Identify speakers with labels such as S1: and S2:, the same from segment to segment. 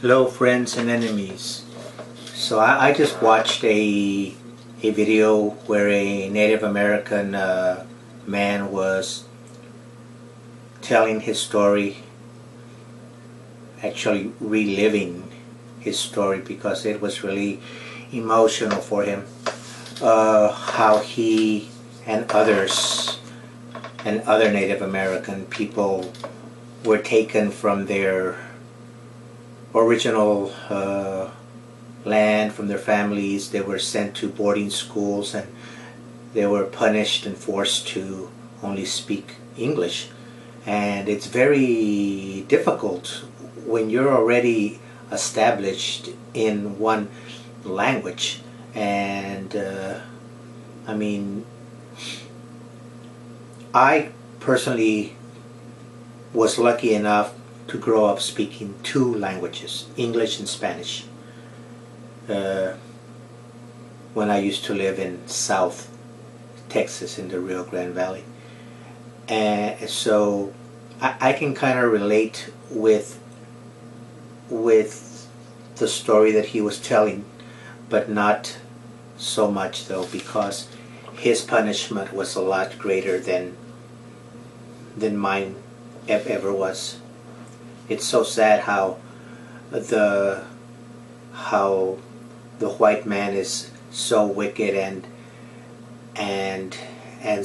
S1: Hello friends and enemies. So I just watched a video where a Native American man was telling his story, actually reliving his story because it was really emotional for him. How he and others and other Native American people were taken from their original land, from their families. They were sent to boarding schools and they were punished and forced to only speak English. And it's very difficult when you're already established in one language. And I mean, I personally was lucky enough to grow up speaking two languages, English and Spanish, when I used to live in South Texas in the Rio Grande Valley. And so I can kind of relate with the story that he was telling, but not so much though, because his punishment was a lot greater than mine ever was. It's so sad how the white man is so wicked and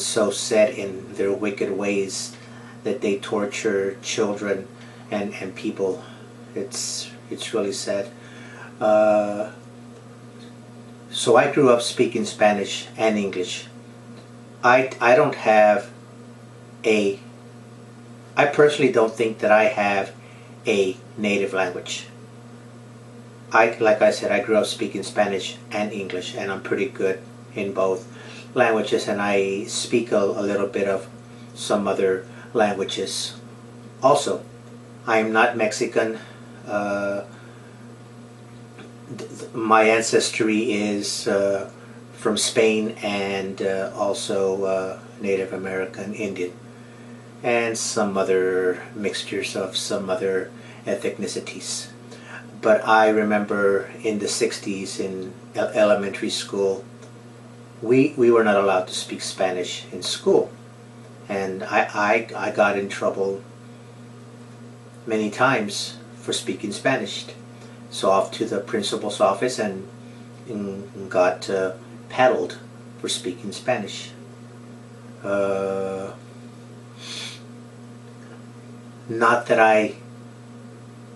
S1: so set in their wicked ways that they torture children and people. It's really sad. So I grew up speaking Spanish and English. I don't have I personally don't think that I have a native language. Like I said, I grew up speaking Spanish and English, and I'm pretty good in both languages, and I speak a little bit of some other languages also. I am not Mexican. My ancestry is from Spain and also Native American Indian, and some other mixtures of some other ethnicities. But I remember in the 60s in elementary school, we were not allowed to speak Spanish in school. And I got in trouble many times for speaking Spanish. So off to the principal's office and got paddled for speaking Spanish. Not that I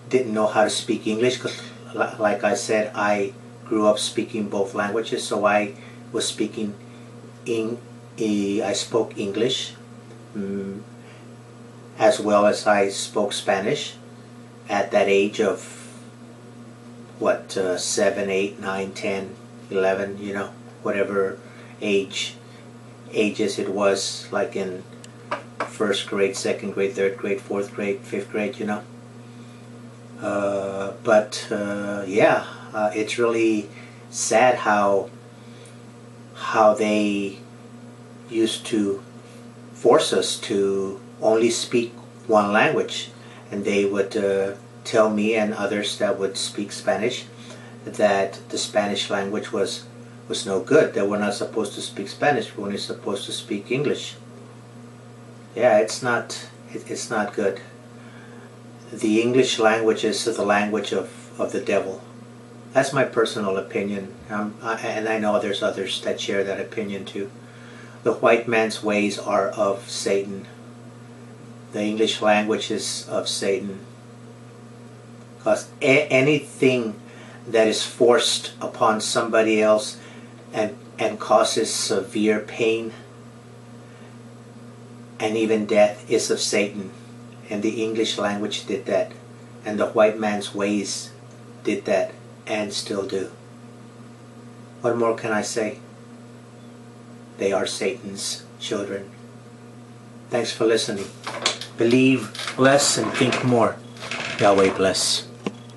S1: didn't know how to speak English, because like I said, I grew up speaking both languages, so I was speaking I spoke English as well as I spoke Spanish at that age of what, 7, 8, 9, 10, 11, you know, whatever ages it was, like in first grade, second grade, third grade, fourth grade, fifth grade, you know. It's really sad how they used to force us to only speak one language, and they would tell me and others that would speak Spanish that the Spanish language was no good, that we're not supposed to speak Spanish, we're only supposed to speak English. Yeah, it's not good. The English language is the language of the devil. That's my personal opinion, and I know there's others that share that opinion too. The white man's ways are of Satan. The English language is of Satan. Because anything that is forced upon somebody else and causes severe pain and even death is of Satan. And the English language did that, and the white man's ways did that, and still do. What more can I say? They are Satan's children. Thanks for listening. Believe less and think more. Yahweh bless.